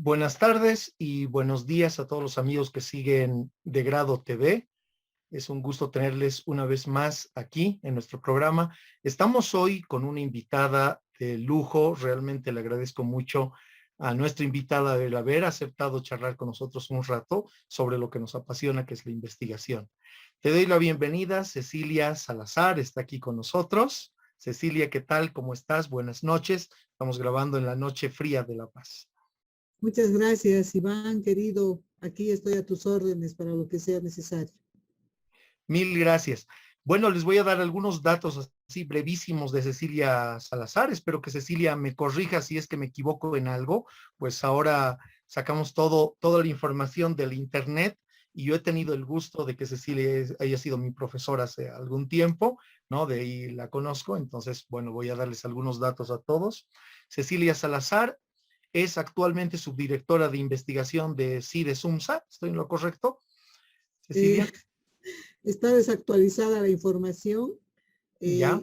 Buenas tardes y buenos días a todos los amigos que siguen De Grado TV. Es un gusto tenerles una vez más aquí en nuestro programa. Estamos hoy con una invitada de lujo. Realmente le agradezco mucho a nuestra invitada el haber aceptado charlar con nosotros un rato sobre lo que nos apasiona, que es la investigación. Te doy la bienvenida. Cecilia Salazar está aquí con nosotros. Cecilia, ¿qué tal? ¿Cómo estás? Buenas noches. Estamos grabando en la noche fría de La Paz. Muchas gracias, Iván, querido. Aquí estoy a tus órdenes para lo que sea necesario. Mil gracias. Bueno, les voy a dar algunos datos así brevísimos de Cecilia Salazar. Espero que Cecilia me corrija si es que me equivoco en algo. Pues ahora sacamos toda la información del internet y yo he tenido el gusto de que Cecilia haya sido mi profesora hace algún tiempo, ¿no? De ahí la conozco. Entonces, bueno, voy a darles algunos datos a todos. Cecilia Salazar es actualmente subdirectora de investigación de CIDES UMSA. ¿Estoy en lo correcto, Eh, Cecilia? Está desactualizada la información. Ya.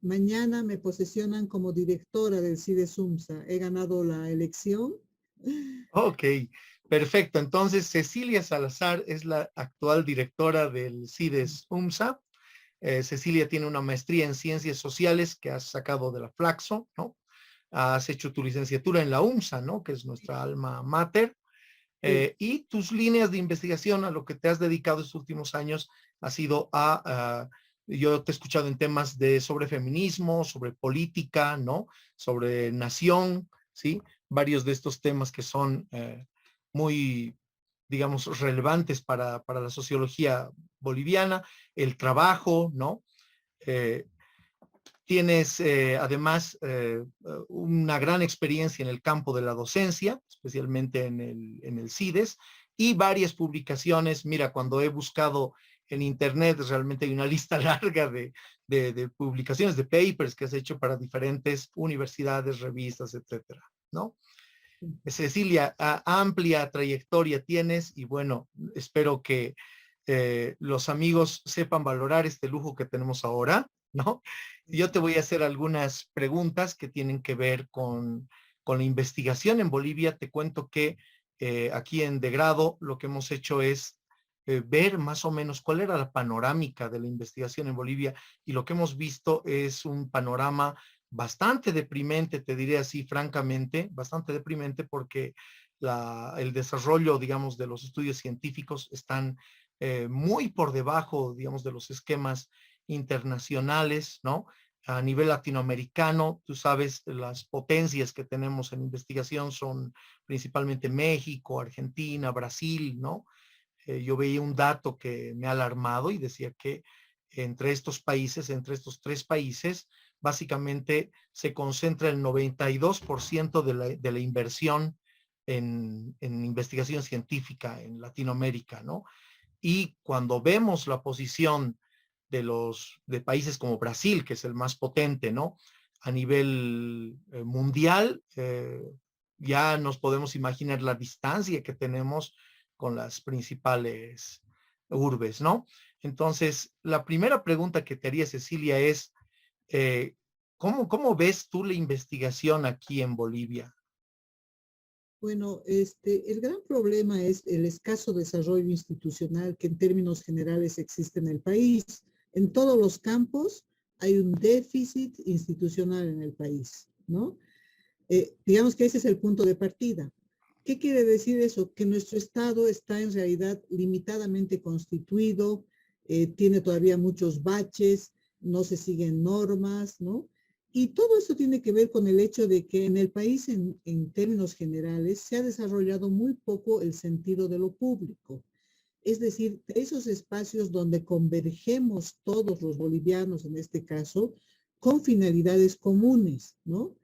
Mañana me posesionan como directora del CIDES UMSA. He ganado la elección. Ok, perfecto. Entonces, Cecilia Salazar es la actual directora del CIDES UMSA. Cecilia tiene una maestría en ciencias sociales que has sacado de la Flaxo, ¿no? Has hecho tu licenciatura en la UMSA, ¿no? Que es nuestra alma mater. Sí. Y tus líneas de investigación a lo que te has dedicado estos últimos años ha sido yo te he escuchado en temas sobre feminismo, sobre política, ¿no? Sobre nación, ¿sí? Varios de estos temas que son muy, digamos, relevantes para la sociología boliviana, el trabajo, ¿no? Eh, Tienes además una gran experiencia en el campo de la docencia, especialmente en el CIDES, y varias publicaciones. Mira, cuando he buscado en internet, realmente hay una lista larga de publicaciones, de papers que has hecho para diferentes universidades, revistas, etcétera, ¿no? Cecilia, amplia trayectoria tienes y bueno, espero que los amigos sepan valorar este lujo que tenemos ahora, ¿no? Yo te voy a hacer algunas preguntas que tienen que ver con la investigación en Bolivia. Te cuento que aquí en De Grado lo que hemos hecho es ver más o menos cuál era la panorámica de la investigación en Bolivia y lo que hemos visto es un panorama bastante deprimente, te diré así francamente, bastante deprimente porque el desarrollo, digamos, de los estudios científicos están muy por debajo, digamos, de los esquemas internacionales, ¿no? A nivel latinoamericano, tú sabes, las potencias que tenemos en investigación son principalmente México, Argentina, Brasil, ¿no? Yo veía un dato que me ha alarmado y decía que entre estos países, entre estos tres países, básicamente se concentra el 92% de la inversión en investigación científica en Latinoamérica, ¿no? Y cuando vemos la posición de países como Brasil, que es el más potente, ¿no? A nivel mundial, ya nos podemos imaginar la distancia que tenemos con las principales urbes, ¿no? Entonces, la primera pregunta que te haría, Cecilia, es, eh, ¿cómo ves tú la investigación aquí en Bolivia? Bueno, el gran problema es el escaso desarrollo institucional que en términos generales existe en el país. En todos los campos hay un déficit institucional en el país, ¿no? Digamos que ese es el punto de partida. ¿Qué quiere decir eso? Que nuestro Estado está en realidad limitadamente constituido, tiene todavía muchos baches, no se siguen normas, ¿no? Y todo esto tiene que ver con el hecho de que en el país, en términos generales, se ha desarrollado muy poco el sentido de lo público. Es decir, esos espacios donde convergemos todos los bolivianos, en este caso, con finalidades comunes, ¿no?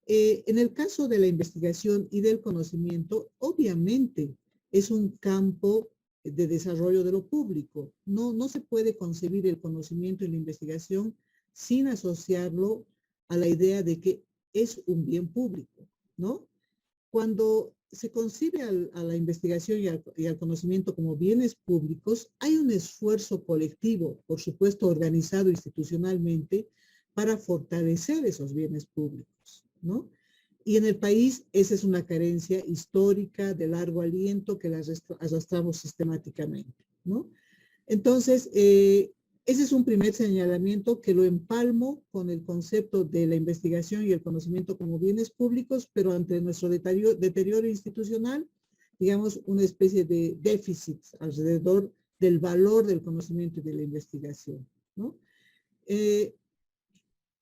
En el caso de la investigación y del conocimiento, obviamente es un campo de desarrollo de lo público. No se puede concebir el conocimiento y la investigación sin asociarlo a la idea de que es un bien público, ¿no? Cuando se concibe a la investigación y al conocimiento como bienes públicos, hay un esfuerzo colectivo, por supuesto organizado institucionalmente, para fortalecer esos bienes públicos, ¿no? Y en el país esa es una carencia histórica de largo aliento que la arrastramos sistemáticamente, ¿no? Entonces, ese es un primer señalamiento que lo empalmo con el concepto de la investigación y el conocimiento como bienes públicos, pero ante nuestro deterioro institucional, digamos, una especie de déficit alrededor del valor del conocimiento y de la investigación, ¿no?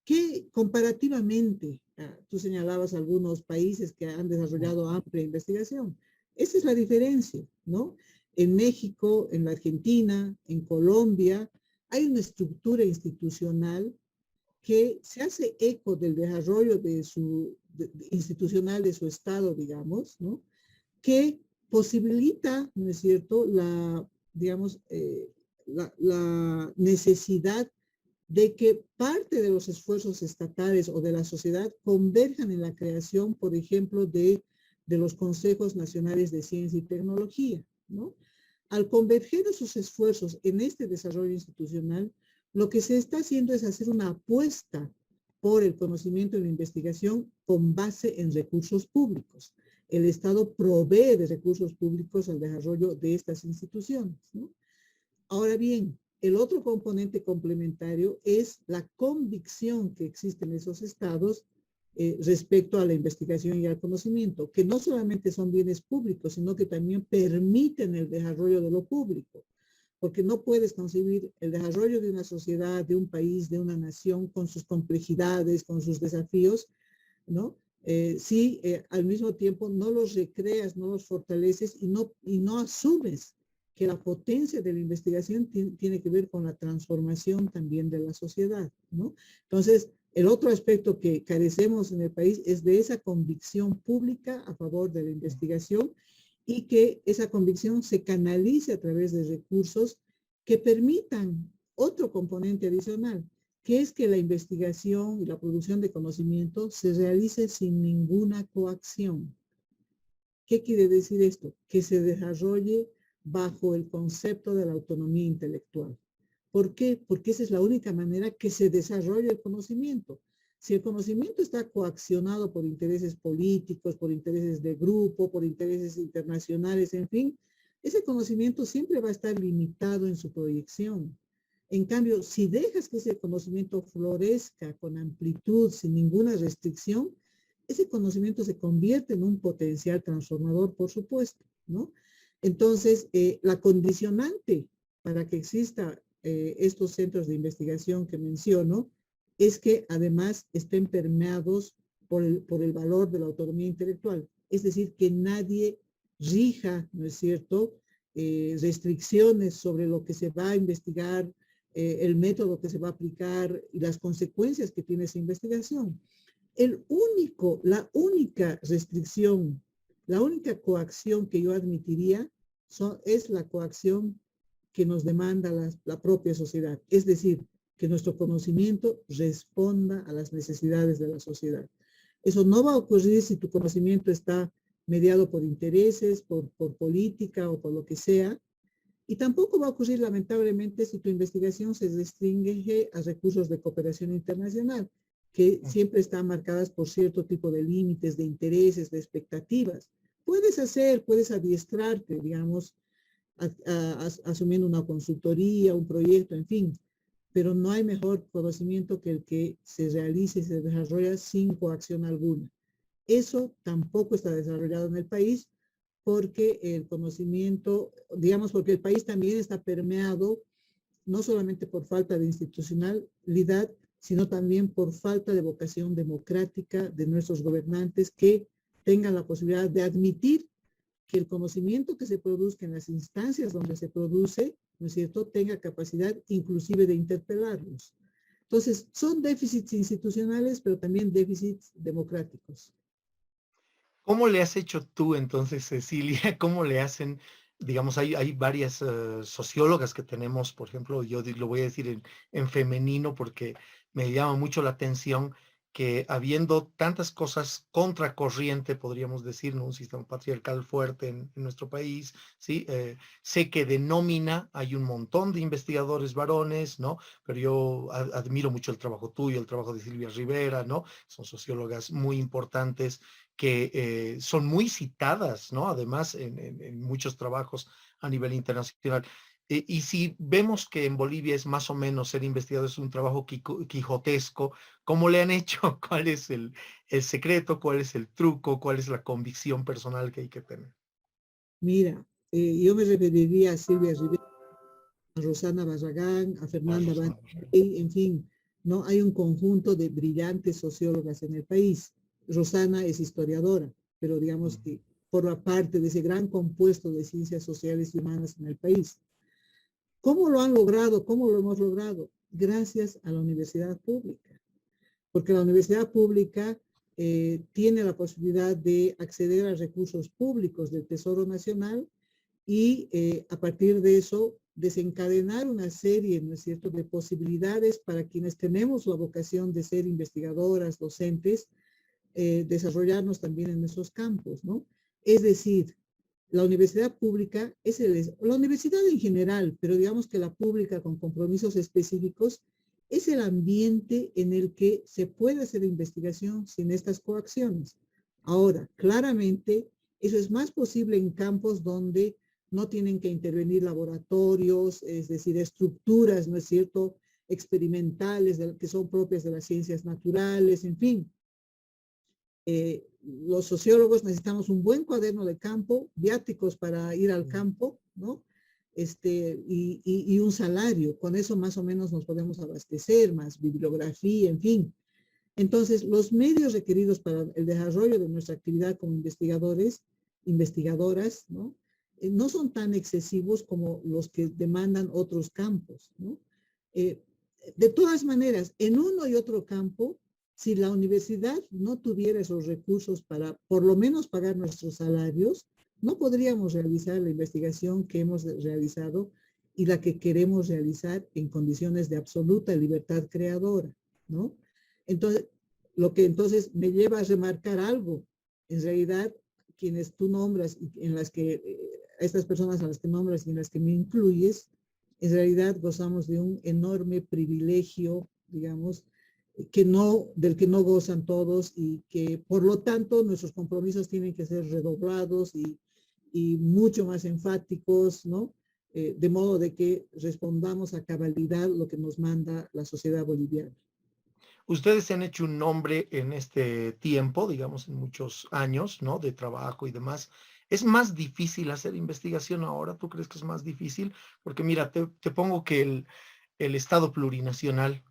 Que comparativamente, tú señalabas algunos países que han desarrollado amplia investigación. Esa es la diferencia, ¿no? En México, en la Argentina, en Colombia, hay una estructura institucional que se hace eco del desarrollo institucional de su Estado, digamos, ¿no? Que posibilita, ¿no es cierto?, digamos, la necesidad de que parte de los esfuerzos estatales o de la sociedad converjan en la creación, por ejemplo, de los consejos nacionales de ciencia y tecnología, ¿no? Al converger esos esfuerzos en este desarrollo institucional, lo que se está haciendo es hacer una apuesta por el conocimiento y la investigación con base en recursos públicos. El Estado provee de recursos públicos al desarrollo de estas instituciones, ¿no? Ahora bien, el otro componente complementario es la convicción que existe en esos estados respecto a la investigación y al conocimiento, que no solamente son bienes públicos, sino que también permiten el desarrollo de lo público, porque no puedes concebir el desarrollo de una sociedad, de un país, de una nación, con sus complejidades, con sus desafíos, ¿no? Si al mismo tiempo no los recreas, no los fortaleces y no asumes que la potencia de la investigación tiene que ver con la transformación también de la sociedad, ¿no? Entonces, el otro aspecto que carecemos en el país es de esa convicción pública a favor de la investigación y que esa convicción se canalice a través de recursos que permitan otro componente adicional, que es que la investigación y la producción de conocimiento se realice sin ninguna coacción. ¿Qué quiere decir esto? Que se desarrolle bajo el concepto de la autonomía intelectual. ¿Por qué? Porque esa es la única manera que se desarrolla el conocimiento. Si el conocimiento está coaccionado por intereses políticos, por intereses de grupo, por intereses internacionales, en fin, ese conocimiento siempre va a estar limitado en su proyección. En cambio, si dejas que ese conocimiento florezca con amplitud, sin ninguna restricción, ese conocimiento se convierte en un potencial transformador, por supuesto, ¿no? Entonces, la condicionante para que exista estos centros de investigación que menciono es que además estén permeados por el valor de la autonomía intelectual. Es decir, que nadie rija, ¿no es cierto?, restricciones sobre lo que se va a investigar, el método que se va a aplicar y las consecuencias que tiene esa investigación. La única restricción, la única coacción que yo admitiría es la coacción que nos demanda la propia sociedad. Es decir, que nuestro conocimiento responda a las necesidades de la sociedad. Eso no va a ocurrir si tu conocimiento está mediado por intereses, por política o por lo que sea. Y tampoco va a ocurrir, lamentablemente, si tu investigación se restringe a recursos de cooperación internacional, que siempre están marcadas por cierto tipo de límites, de intereses, de expectativas. Puedes adiestrarte, digamos, asumiendo una consultoría, un proyecto, en fin, pero no hay mejor conocimiento que el que se realice y se desarrolla sin coacción alguna. Eso tampoco está desarrollado en el país porque el conocimiento, digamos, porque el país también está permeado no solamente por falta de institucionalidad, sino también por falta de vocación democrática de nuestros gobernantes que tengan la posibilidad de admitir que el conocimiento que se produzca en las instancias donde se produce, ¿no es cierto?, tenga capacidad inclusive de interpelarlos. Entonces, son déficits institucionales, pero también déficits democráticos. ¿Cómo le has hecho tú entonces, Cecilia? ¿Cómo le hacen? Digamos, hay varias sociólogas que tenemos, por ejemplo, yo lo voy a decir en femenino porque me llama mucho la atención que habiendo tantas cosas contracorriente, podríamos decir, ¿no? Un sistema patriarcal fuerte en nuestro país, ¿sí? Sé que de nómina hay un montón de investigadores varones, ¿no? Pero yo admiro mucho el trabajo tuyo, el trabajo de Silvia Rivera, ¿no? Son sociólogas muy importantes que son muy citadas, ¿no? Además, en muchos trabajos a nivel internacional. Y si vemos que en Bolivia es más o menos ser investigador es un trabajo quijotesco, ¿cómo le han hecho? ¿Cuál es el secreto? ¿Cuál es el truco? ¿Cuál es la convicción personal que hay que tener? Mira, yo me referiría a Silvia Rivera, a Rosana Barragán, a Ah, Fernanda Van, Rosana. en fin, ¿no? Hay un conjunto de brillantes sociólogas en el país. Rosana es historiadora, pero digamos Mm. que forma parte de ese gran compuesto de ciencias sociales y humanas en el país. ¿Cómo lo han logrado? ¿Cómo lo hemos logrado? Gracias a la universidad pública, porque la universidad pública tiene la posibilidad de acceder a recursos públicos del Tesoro Nacional y a partir de eso desencadenar una serie, ¿no es cierto?, de posibilidades para quienes tenemos la vocación de ser investigadoras, docentes, desarrollarnos también en esos campos, ¿no? Es decir, la universidad pública la universidad en general, pero digamos que la pública con compromisos específicos, es el ambiente en el que se puede hacer investigación sin estas coacciones. Ahora, claramente, eso es más posible en campos donde no tienen que intervenir laboratorios, es decir, estructuras, ¿no es cierto?, experimentales que son propias de las ciencias naturales, en fin. Los sociólogos necesitamos un buen cuaderno de campo, viáticos para ir al campo, ¿no? Y un salario. Con eso más o menos nos podemos abastecer, más bibliografía, en fin. Entonces, los medios requeridos para el desarrollo de nuestra actividad como investigadores, investigadoras, ¿no? No son tan excesivos como los que demandan otros campos, ¿no? Eh, de todas maneras, en uno y otro campo, si la universidad no tuviera esos recursos para por lo menos pagar nuestros salarios, no podríamos realizar la investigación que hemos realizado y la que queremos realizar en condiciones de absoluta libertad creadora, ¿no? Entonces, lo que entonces me lleva a remarcar algo. En realidad, quienes tú nombras y en las que, estas personas a las que nombras y en las que me incluyes, en realidad gozamos de un enorme privilegio, digamos, del que no gozan todos y que por lo tanto nuestros compromisos tienen que ser redoblados y mucho más enfáticos, ¿no? De modo de que respondamos a cabalidad lo que nos manda la sociedad boliviana. Ustedes se han hecho un nombre en este tiempo, digamos, en muchos años, ¿no? De trabajo y demás. ¿Es más difícil hacer investigación ahora? ¿Tú crees que es más difícil? Porque mira, te pongo que el Estado plurinacional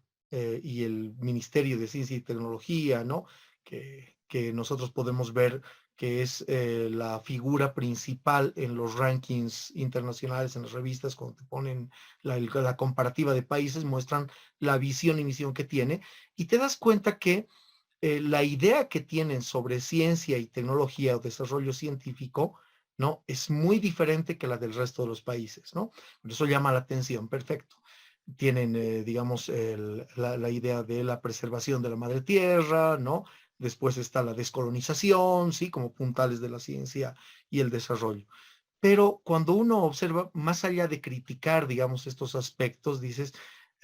y el Ministerio de Ciencia y Tecnología, ¿no? Que nosotros podemos ver que es la figura principal en los rankings internacionales, en las revistas, cuando te ponen la comparativa de países, muestran la visión y misión que tiene, y te das cuenta que la idea que tienen sobre ciencia y tecnología o desarrollo científico, ¿no? Es muy diferente que la del resto de los países, ¿no? Por eso llama la atención, perfecto. Tienen, digamos, la idea de la preservación de la madre tierra, ¿no? Después está la descolonización, ¿sí? Como puntales de la ciencia y el desarrollo. Pero cuando uno observa, más allá de criticar, digamos, estos aspectos, dices,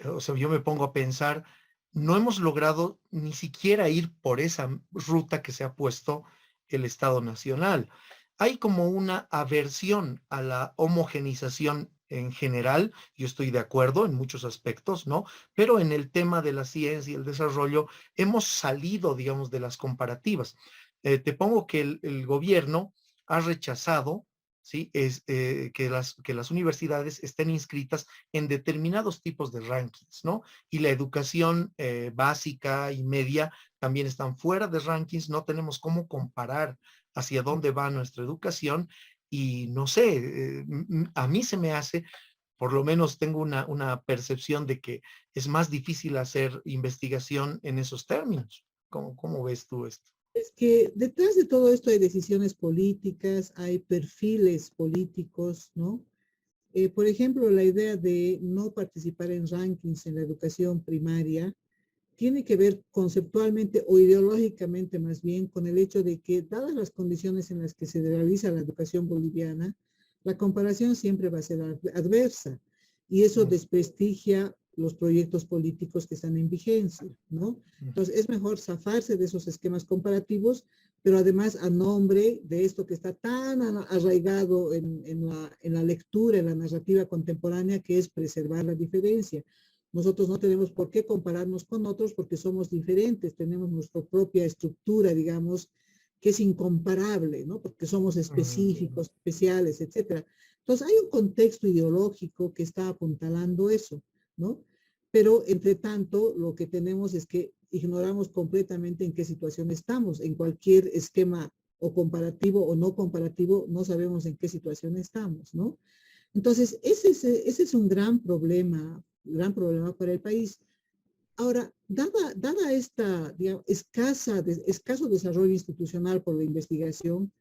o sea, yo me pongo a pensar, no hemos logrado ni siquiera ir por esa ruta que se ha puesto el Estado Nacional. Hay como una aversión a la homogenización en general, yo estoy de acuerdo en muchos aspectos, ¿no? Pero en el tema de la ciencia y el desarrollo hemos salido, digamos, de las comparativas. Te pongo que el gobierno ha rechazado, ¿sí? Que las universidades estén inscritas en determinados tipos de rankings, ¿no? Y la educación básica y media también están fuera de rankings, no tenemos cómo comparar hacia dónde va nuestra educación y no sé, a mí se me hace, por lo menos tengo una percepción de que es más difícil hacer investigación en esos términos. ¿Cómo ves tú esto? Es que detrás de todo esto hay decisiones políticas, hay perfiles políticos, ¿no? Por ejemplo, la idea de no participar en rankings en la educación primaria tiene que ver conceptualmente o ideológicamente más bien con el hecho de que, dadas las condiciones en las que se realiza la educación boliviana, la comparación siempre va a ser adversa y eso desprestigia los proyectos políticos que están en vigencia, ¿no? Entonces es mejor zafarse de esos esquemas comparativos, pero además a nombre de esto que está tan arraigado en la lectura, en la narrativa contemporánea, que es preservar la diferencia. Nosotros no tenemos por qué compararnos con otros porque somos diferentes, tenemos nuestra propia estructura, digamos, que es incomparable, ¿no? Porque somos específicos, especiales, etcétera. Entonces hay un contexto ideológico que está apuntalando eso, ¿no? Pero, entre tanto, lo que tenemos es que ignoramos completamente en qué situación estamos. En cualquier esquema o comparativo o no comparativo, no sabemos en qué situación estamos, ¿no? Entonces, ese es un gran problema para el país. Ahora, dada esta, digamos, escaso desarrollo institucional por la investigación,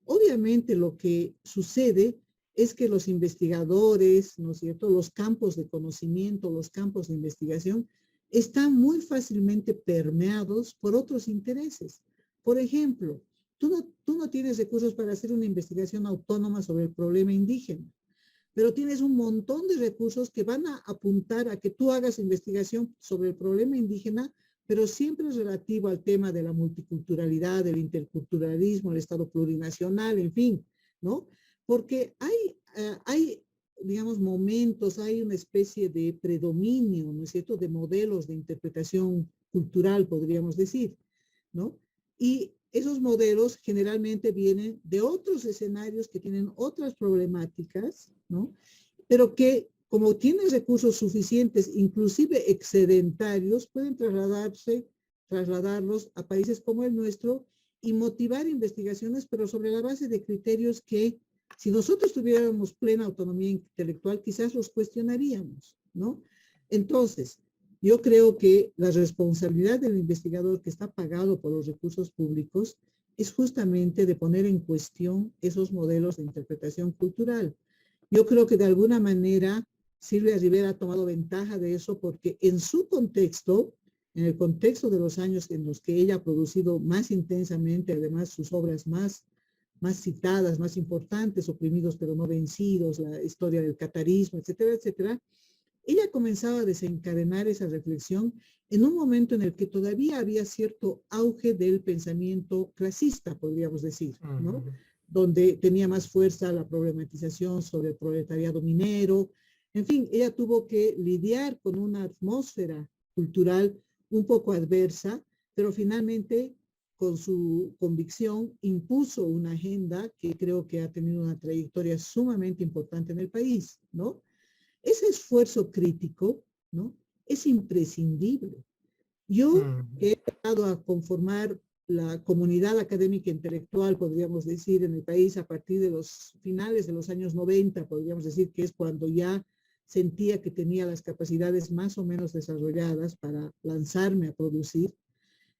obviamente lo que sucede es que los investigadores, ¿no es cierto?, los campos de conocimiento, los campos de investigación, están muy fácilmente permeados por otros intereses. Por ejemplo, tú no tienes recursos para hacer una investigación autónoma sobre el problema indígena, pero tienes un montón de recursos que van a apuntar a que tú hagas investigación sobre el problema indígena, pero siempre es relativo al tema de la multiculturalidad, del interculturalismo, el Estado plurinacional, en fin, ¿no? Porque hay, digamos, momentos, hay una especie de predominio, ¿no es cierto?, de modelos de interpretación cultural, podríamos decir, ¿no? Y esos modelos generalmente vienen de otros escenarios que tienen otras problemáticas, ¿no? Pero que, como tienen recursos suficientes, inclusive excedentarios, pueden trasladarlos a países como el nuestro y motivar investigaciones, pero sobre la base de criterios que, si nosotros tuviéramos plena autonomía intelectual, quizás los cuestionaríamos, ¿no? Entonces, yo creo que la responsabilidad del investigador que está pagado por los recursos públicos es justamente de poner en cuestión esos modelos de interpretación cultural. Yo creo que de alguna manera Silvia Rivera ha tomado ventaja de eso porque en su contexto, en el contexto de los años en los que ella ha producido más intensamente, además sus obras más citadas, más importantes, Oprimidos pero no vencidos, la historia del catarismo, etcétera, etcétera, ella comenzaba a desencadenar esa reflexión en un momento en el que todavía había cierto auge del pensamiento clasista, podríamos decir, ¿no? Donde tenía más fuerza la problematización sobre el proletariado minero. En fin, ella tuvo que lidiar con una atmósfera cultural un poco adversa, pero finalmente, con su convicción, impuso una agenda que creo que ha tenido una trayectoria sumamente importante en el país, ¿no? Ese esfuerzo crítico, ¿no?, es imprescindible. Yo he empezado a conformar la comunidad académica intelectual, podríamos decir, en el país a partir de los finales de los años 90, podríamos decir que es cuando ya sentía que tenía las capacidades más o menos desarrolladas para lanzarme a producir.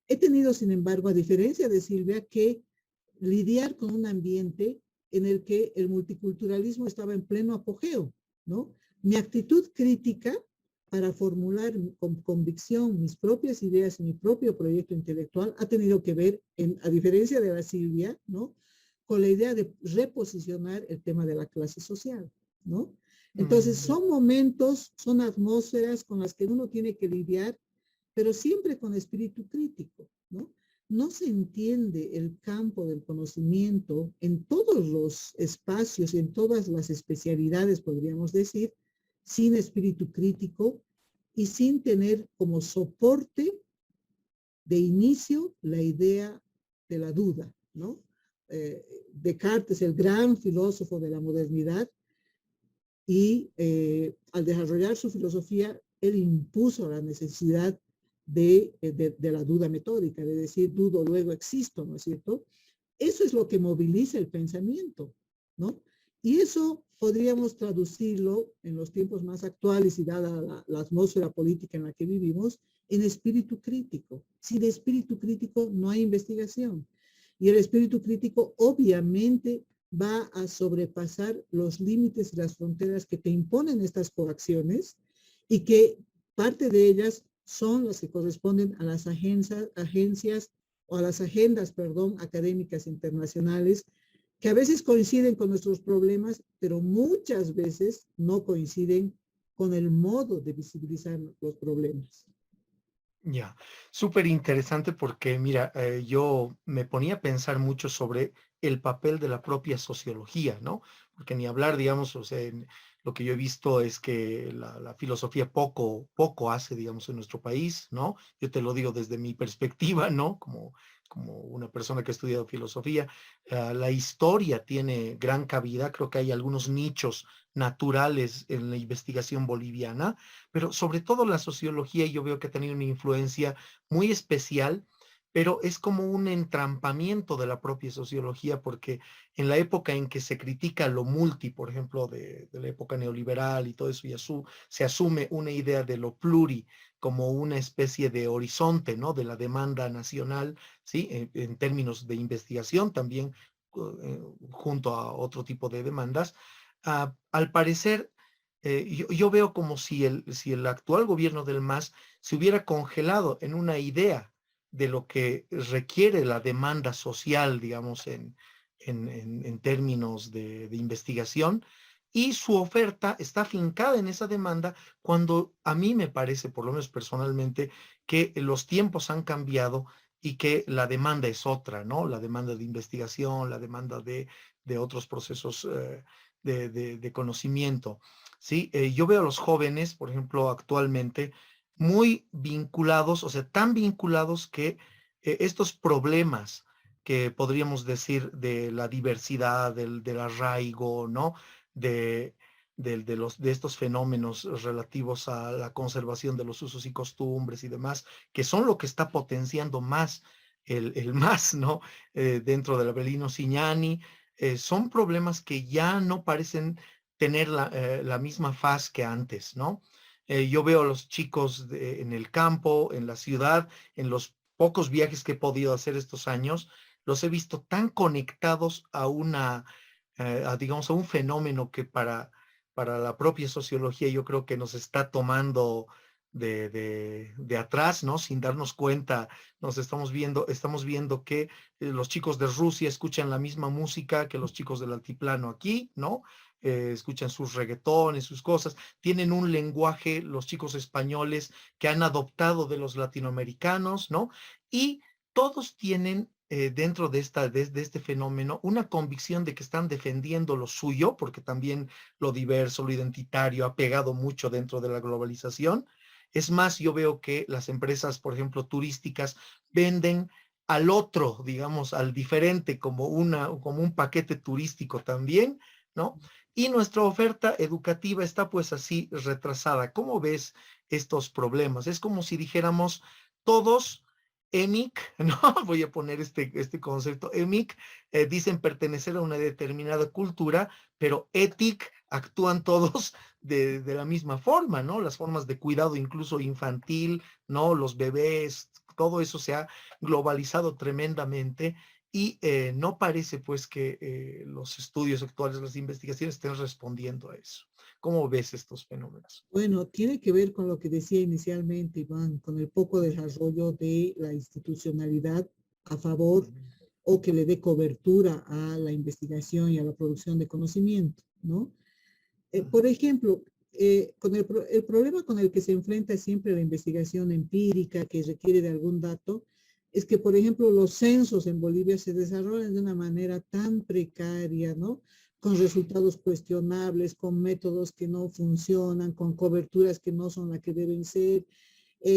He tenido, sin embargo, a diferencia de Silvia, que lidiar con un ambiente en el que el multiculturalismo estaba en pleno apogeo, ¿no? Mi actitud crítica para formular con convicción mis propias ideas y mi propio proyecto intelectual ha tenido que ver, a diferencia de la Silvia, ¿no?, con la idea de reposicionar el tema de la clase social, ¿no? Entonces son momentos, son atmósferas con las que uno tiene que lidiar, pero siempre con espíritu crítico, ¿no? No se entiende el campo del conocimiento en todos los espacios y en todas las especialidades, podríamos decir, sin espíritu crítico y sin tener como soporte de inicio la idea de la duda, ¿no? Descartes, el gran filósofo de la modernidad, y al desarrollar su filosofía, él impuso la necesidad de la duda metódica, de decir, dudo, luego existo, ¿no es cierto? Eso es lo que moviliza el pensamiento, ¿no? Y eso podríamos traducirlo en los tiempos más actuales y dada la atmósfera política en la que vivimos, en espíritu crítico. Sin espíritu crítico no hay investigación. Y el espíritu crítico obviamente va a sobrepasar los límites y las fronteras que te imponen estas coacciones y que parte de ellas son las que corresponden a las agencias o a las agendas, perdón, académicas internacionales, que a veces coinciden con nuestros problemas, pero muchas veces no coinciden con el modo de visibilizar los problemas. Ya, súper interesante porque, mira, yo me ponía a pensar mucho sobre el papel de la propia sociología, ¿no? Porque ni hablar, digamos, o sea, lo que yo he visto es que la filosofía poco hace, digamos, en nuestro país, ¿no? Yo te lo digo desde mi perspectiva, ¿no? Como una persona que ha estudiado filosofía, la historia tiene gran cabida, creo que hay algunos nichos naturales en la investigación boliviana, pero sobre todo la sociología yo veo que ha tenido una influencia muy especial, pero es como un entrampamiento de la propia sociología, porque en la época en que se critica lo multi, por ejemplo, de la época neoliberal y todo eso, y se asume una idea de lo pluri como una especie de horizonte, ¿no? De la demanda nacional, ¿sí? En términos de investigación también, junto a otro tipo de demandas. Al parecer, yo veo como si el actual gobierno del MAS se hubiera congelado en una idea de lo que requiere la demanda social, digamos, en términos de investigación, y su oferta está afincada en esa demanda cuando a mí me parece, por lo menos personalmente, que los tiempos han cambiado y que la demanda es otra, ¿no? La demanda de investigación, la demanda de otros procesos de conocimiento. ¿Sí? Yo veo a los jóvenes, por ejemplo, actualmente, muy vinculados, o sea, tan vinculados que estos problemas que podríamos decir de la diversidad, del arraigo, ¿no? De, de estos fenómenos relativos a la conservación de los usos y costumbres y demás, que son lo que está potenciando más el más, ¿no? Dentro del Avelino Signani, son problemas que ya no parecen tener la misma faz que antes, ¿no? Yo veo a los chicos en el campo, en la ciudad, en los pocos viajes que he podido hacer estos años, los he visto tan conectados a digamos, a un fenómeno que para la propia sociología yo creo que nos está tomando de atrás, ¿no? Sin darnos cuenta, estamos viendo que los chicos de Rusia escuchan la misma música que los chicos del altiplano aquí, ¿no? Escuchan sus reggaetones, sus cosas, tienen un lenguaje, los chicos españoles, que han adoptado de los latinoamericanos, ¿no? Y todos tienen dentro de este fenómeno una convicción de que están defendiendo lo suyo, porque también lo diverso, lo identitario ha pegado mucho dentro de la globalización. Es más, yo veo que las empresas, por ejemplo, turísticas, venden al otro, digamos, al diferente, como como un paquete turístico también, ¿no? Y nuestra oferta educativa está pues así retrasada. ¿Cómo ves estos problemas? Es como si dijéramos todos EMIC, ¿no? Voy a poner este concepto, EMIC, dicen pertenecer a una determinada cultura, pero ETIC actúan todos de la misma forma, ¿no? Las formas de cuidado incluso infantil, ¿no? Los bebés, todo eso se ha globalizado tremendamente y no parece pues que los estudios actuales, las investigaciones estén respondiendo a eso. ¿Cómo ves estos fenómenos? Bueno, tiene que ver con lo que decía inicialmente, Iván, con el poco desarrollo de la institucionalidad a favor o que le dé cobertura a la investigación y a la producción de conocimiento, ¿no? Por ejemplo, el problema con el que se enfrenta siempre la investigación empírica que requiere de algún dato es que, por ejemplo, los censos en Bolivia se desarrollan de una manera tan precaria, ¿no? Con resultados cuestionables, con métodos que no funcionan, con coberturas que no son las que deben ser,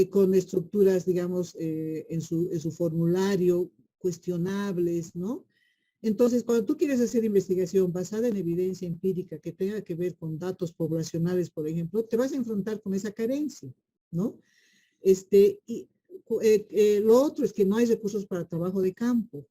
con estructuras, digamos, en su formulario cuestionables, ¿no? Entonces, cuando tú quieres hacer investigación basada en evidencia empírica que tenga que ver con datos poblacionales, por ejemplo, te vas a enfrentar con esa carencia, ¿no? Y lo otro es que no hay recursos para trabajo de campo.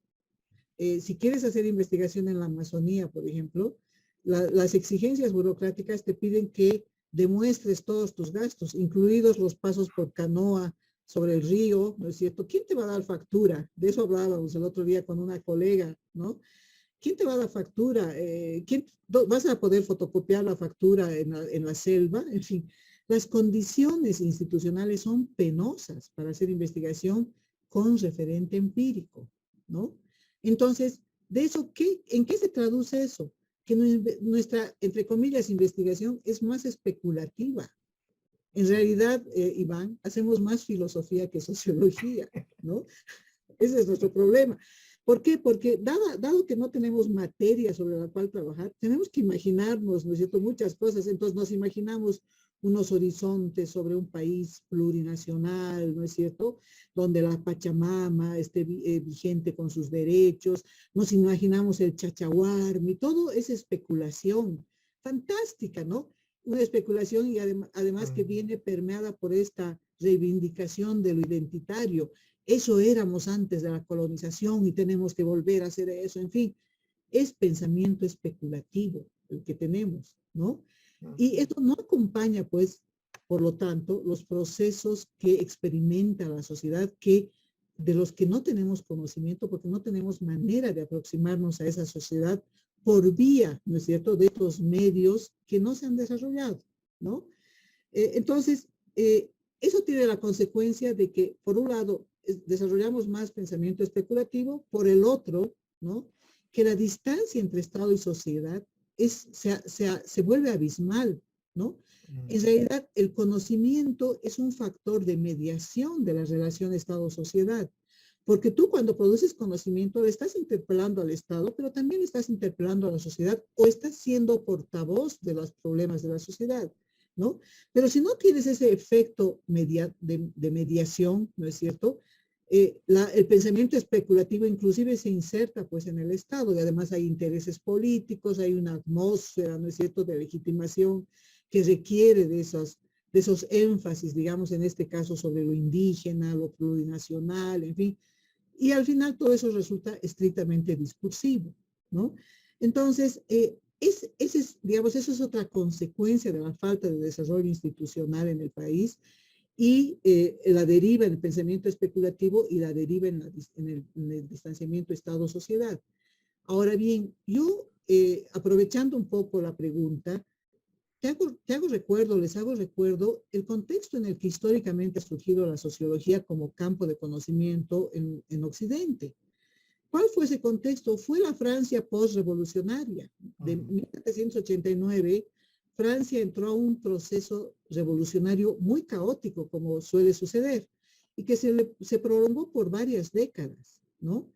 Si quieres hacer investigación en la Amazonía, por ejemplo, las exigencias burocráticas te piden que demuestres todos tus gastos, incluidos los pasos por canoa sobre el río, ¿no es cierto? ¿Quién te va a dar factura? De eso hablábamos el otro día con una colega, ¿no? ¿Quién te va a dar factura? ¿Vas a poder fotocopiar la factura en la selva? En fin, Las condiciones institucionales son penosas para hacer investigación con referente empírico, ¿no? Entonces, de eso, ¿en qué se traduce eso? Que nuestra, entre comillas, investigación es más especulativa. En realidad, Iván, hacemos más filosofía que sociología, ¿no? Ese es nuestro problema. ¿Por qué? Porque dado que no tenemos materia sobre la cual trabajar, tenemos que imaginarnos, ¿no es cierto?, muchas cosas. Entonces nos imaginamos unos horizontes sobre un país plurinacional, ¿no es cierto?, donde la Pachamama esté vigente con sus derechos. Nos imaginamos el Chachahuarmi, todo es especulación fantástica, ¿no? Una especulación y además que viene permeada por esta reivindicación de lo identitario. Eso éramos antes de la colonización y tenemos que volver a hacer eso. En fin, es pensamiento especulativo el que tenemos, ¿no? Y esto no acompaña, pues, por lo tanto, los procesos que experimenta la sociedad, de los que no tenemos conocimiento, porque no tenemos manera de aproximarnos a esa sociedad por vía, ¿no es cierto?, de estos medios que no se han desarrollado, ¿no? Entonces, eso tiene la consecuencia de que, por un lado, desarrollamos más pensamiento especulativo, por el otro, ¿no?, que la distancia entre Estado y sociedad se vuelve abismal, ¿no? En realidad, el conocimiento es un factor de mediación de la relación Estado-sociedad, porque tú cuando produces conocimiento le estás interpelando al Estado, pero también estás interpelando a la sociedad o estás siendo portavoz de los problemas de la sociedad, ¿no? Pero si no tienes ese efecto de mediación, ¿no es cierto?, el pensamiento especulativo inclusive se inserta pues en el Estado y además hay intereses políticos, hay una atmósfera, ¿no es cierto?, de legitimación que requiere de esos énfasis, digamos, en este caso sobre lo indígena, lo plurinacional, en fin, y al final todo eso resulta estrictamente discursivo, ¿no? Entonces, digamos, eso es otra consecuencia de la falta de desarrollo institucional en el país y la deriva en el pensamiento especulativo y la deriva en el distanciamiento Estado-sociedad. Ahora bien, yo, aprovechando un poco la pregunta, les hago recuerdo el contexto en el que históricamente ha surgido la sociología como campo de conocimiento en Occidente. ¿Cuál fue ese contexto? Fue la Francia postrevolucionaria. De 1789, Francia entró a un proceso revolucionario muy caótico, como suele suceder, y que se prolongó por varias décadas, ¿no?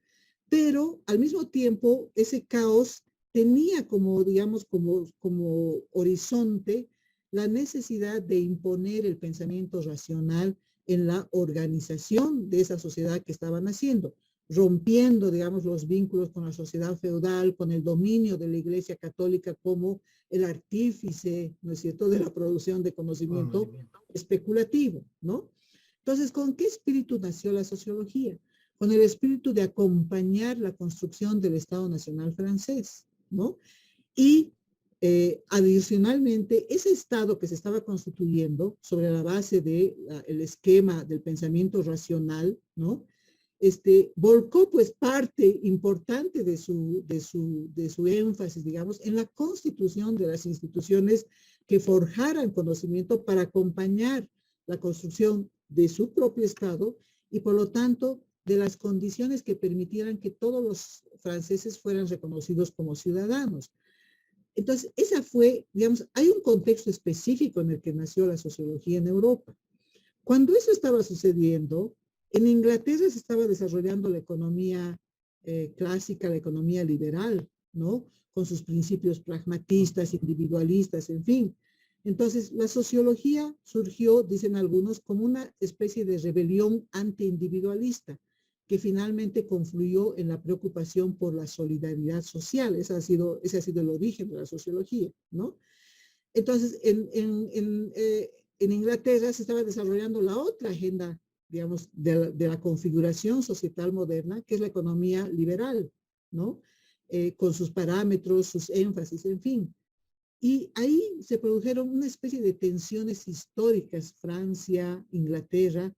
Pero al mismo tiempo, ese caos tenía como, digamos, como horizonte la necesidad de imponer el pensamiento racional en la organización de esa sociedad que estaban haciendo, rompiendo, digamos, los vínculos con la sociedad feudal, con el dominio de la Iglesia Católica como el artífice, ¿no es cierto?, de la producción de conocimiento especulativo, ¿no? Entonces, ¿con qué espíritu nació la sociología? Con el espíritu de acompañar la construcción del Estado Nacional francés, ¿no? Y adicionalmente, ese Estado que se estaba constituyendo sobre la base del esquema del pensamiento racional, ¿no?, volcó pues parte importante de su énfasis, digamos, en la constitución de las instituciones que forjaran conocimiento para acompañar la construcción de su propio Estado y por lo tanto de las condiciones que permitieran que todos los franceses fueran reconocidos como ciudadanos. Entonces, esa fue, digamos, hay un contexto específico en el que nació la sociología en Europa. Cuando eso estaba sucediendo, en Inglaterra se estaba desarrollando la economía clásica, la economía liberal, ¿no?, con sus principios pragmatistas, individualistas, en fin. Entonces, la sociología surgió, dicen algunos, como una especie de rebelión antiindividualista, que finalmente confluyó en la preocupación por la solidaridad social. Ese ha sido el origen de la sociología, ¿no? Entonces, en Inglaterra se estaba desarrollando la otra agenda, digamos, de la configuración societal moderna, que es la economía liberal, ¿no? Con sus parámetros, sus énfasis, en fin. Y ahí se produjeron una especie de tensiones históricas, Francia, Inglaterra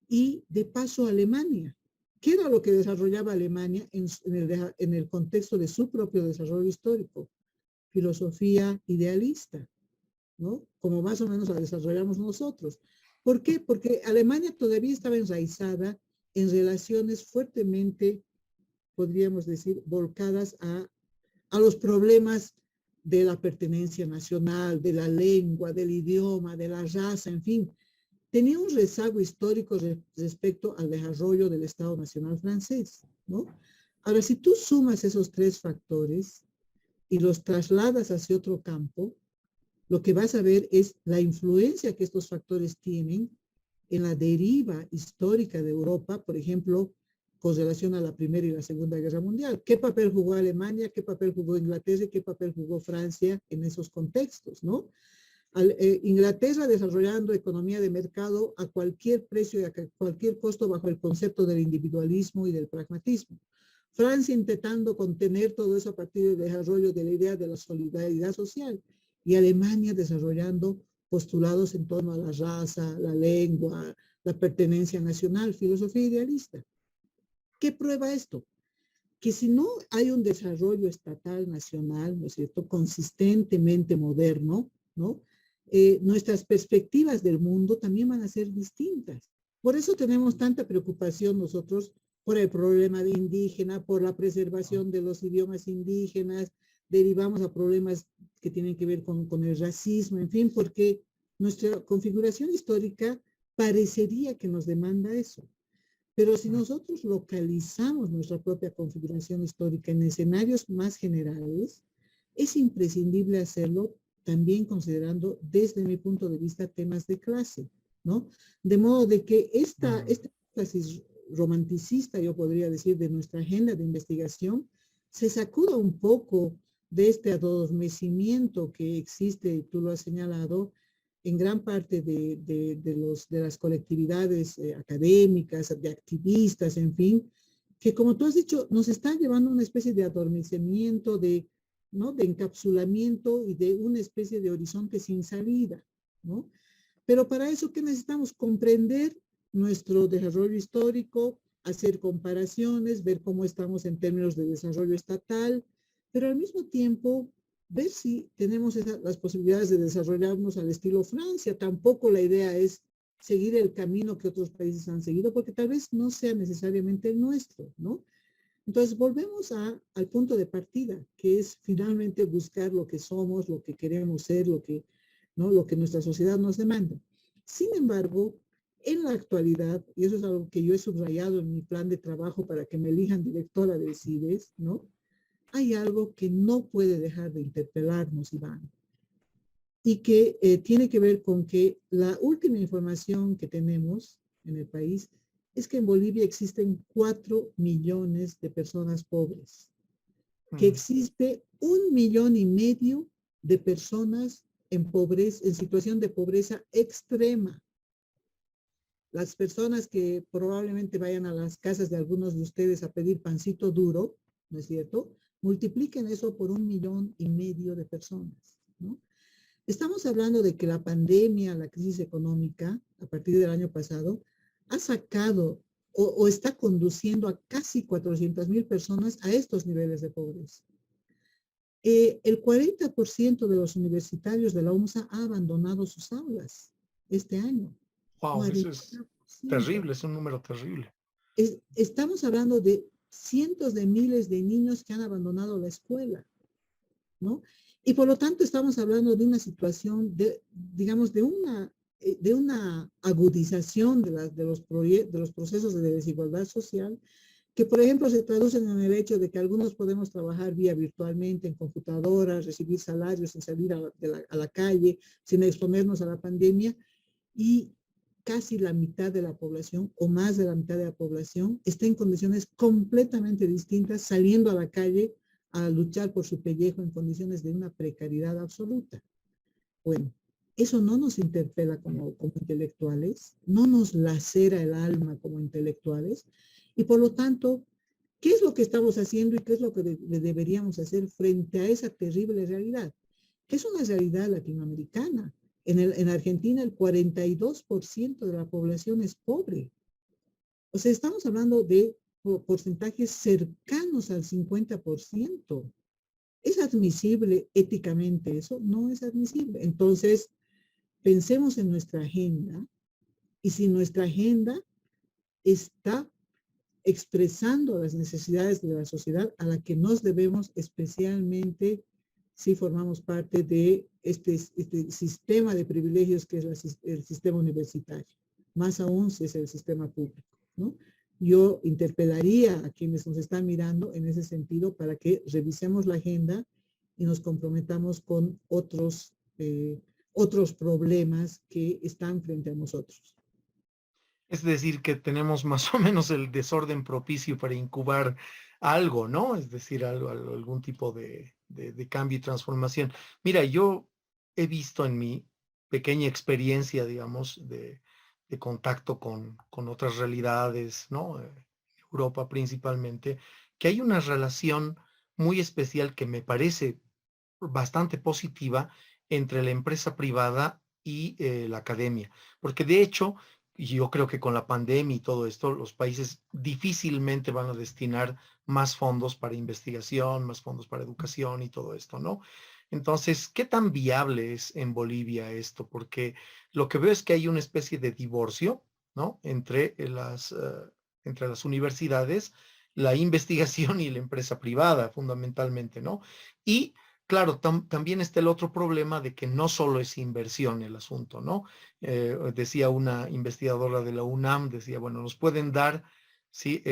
y de paso Alemania. ¿Qué era lo que desarrollaba Alemania en el contexto de su propio desarrollo histórico? Filosofía idealista, ¿no? Como más o menos la desarrollamos nosotros. ¿Por qué? Porque Alemania todavía estaba enraizada en relaciones fuertemente, podríamos decir, volcadas a los problemas de la pertenencia nacional, de la lengua, del idioma, de la raza, en fin. Tenía un rezago histórico respecto al desarrollo del Estado Nacional francés, ¿no? Ahora, si tú sumas esos tres factores y los trasladas hacia otro campo, lo que vas a ver es la influencia que estos factores tienen en la deriva histórica de Europa, por ejemplo, con relación a la Primera y la Segunda Guerra Mundial. ¿Qué papel jugó Alemania? ¿Qué papel jugó Inglaterra? ¿Qué papel jugó Francia en esos contextos, no? Inglaterra desarrollando economía de mercado a cualquier precio y a cualquier costo bajo el concepto del individualismo y del pragmatismo. Francia intentando contener todo eso a partir del desarrollo de la idea de la solidaridad social y Alemania desarrollando postulados en torno a la raza, la lengua, la pertenencia nacional, filosofía idealista. ¿Qué prueba esto? Que si no hay un desarrollo estatal nacional, ¿no es cierto?, consistentemente moderno, ¿no? Nuestras perspectivas del mundo también van a ser distintas. Por eso tenemos tanta preocupación nosotros por el problema de indígena, por la preservación de los idiomas indígenas, derivamos a problemas que tienen que ver con el racismo, en fin, porque nuestra configuración histórica parecería que nos demanda eso. Pero si nosotros localizamos nuestra propia configuración histórica en escenarios más generales, es imprescindible hacerlo también considerando desde mi punto de vista temas de clase, ¿no? De modo de que esta énfasis romanticista, yo podría decir, de nuestra agenda de investigación, se sacuda un poco de este adormecimiento que existe, tú lo has señalado, en gran parte de las colectividades académicas, de activistas, en fin, que como tú has dicho, nos están llevando a una especie de adormecimiento, ¿no?, de encapsulamiento y de una especie de horizonte sin salida, ¿no? Pero para eso, ¿qué necesitamos? Comprender nuestro desarrollo histórico, hacer comparaciones, ver cómo estamos en términos de desarrollo estatal, pero al mismo tiempo ver si tenemos las posibilidades de desarrollarnos al estilo Francia. Tampoco la idea es seguir el camino que otros países han seguido, porque tal vez no sea necesariamente el nuestro, ¿no? Entonces volvemos al punto de partida, que es finalmente buscar lo que somos, lo que queremos ser, ¿no?, lo que nuestra sociedad nos demanda. Sin embargo, en la actualidad, y eso es algo que yo he subrayado en mi plan de trabajo para que me elijan directora del CIDES, ¿no?, hay algo que no puede dejar de interpelarnos, Iván, y que tiene que ver con que la última información que tenemos en el país es que en Bolivia existen 4 millones de personas pobres, que existe 1,5 millones de personas en pobreza, en situación de pobreza extrema. Las personas que probablemente vayan a las casas de algunos de ustedes a pedir pancito duro, ¿no es cierto?, multipliquen eso por 1,5 millones de personas, ¿no? Estamos hablando de que la pandemia, la crisis económica, a partir del año pasado, ha sacado o está conduciendo a casi 400,000 personas a estos niveles de pobreza. El 40% de los universitarios de la UMSA ha abandonado sus aulas este año. Wow, eso es 40%. terrible, es un número terrible. Estamos hablando de cientos de miles de niños que han abandonado la escuela, ¿no? Y por lo tanto estamos hablando de una situación digamos, de una agudización de los procesos de desigualdad social que, por ejemplo, se traducen en el hecho de que algunos podemos trabajar vía virtualmente en computadoras, recibir salarios sin salir a la calle, sin exponernos a la pandemia, y casi la mitad de la población o más de la mitad de la población está en condiciones completamente distintas, saliendo a la calle a luchar por su pellejo en condiciones de una precariedad absoluta. Bueno, eso no nos interpela como intelectuales, no nos lacera el alma como intelectuales, y por lo tanto, ¿qué es lo que estamos haciendo y qué es lo que deberíamos hacer frente a esa terrible realidad? Que es una realidad latinoamericana. En Argentina el 42% de la población es pobre. O sea, estamos hablando de porcentajes cercanos al 50%. ¿Es admisible éticamente eso? No es admisible. Entonces, pensemos en nuestra agenda y si nuestra agenda está expresando las necesidades de la sociedad a la que nos debemos especialmente si formamos parte de este sistema de privilegios que es el sistema universitario, más aún si es el sistema público, ¿no? Yo interpelaría a quienes nos están mirando en ese sentido para que revisemos la agenda y nos comprometamos con otros problemas que están frente a nosotros. Es decir, que tenemos más o menos el desorden propicio para incubar algo, ¿no? Es decir, algún tipo de cambio y transformación. Mira, yo he visto en mi pequeña experiencia, digamos, de contacto con otras realidades, ¿no? Europa principalmente, que hay una relación muy especial que me parece bastante positiva entre la empresa privada y la academia. Porque de hecho, y yo creo que con la pandemia y todo esto, los países difícilmente van a destinar más fondos para investigación, más fondos para educación y todo esto, ¿no? Entonces, ¿qué tan viable es en Bolivia esto? Porque lo que veo es que hay una especie de divorcio, ¿no? Entre las universidades, la investigación y la empresa privada, fundamentalmente, ¿no? Y claro, también está el otro problema de que no solo es inversión el asunto, ¿no? Decía una investigadora de la UNAM, decía, bueno, nos pueden dar, sí,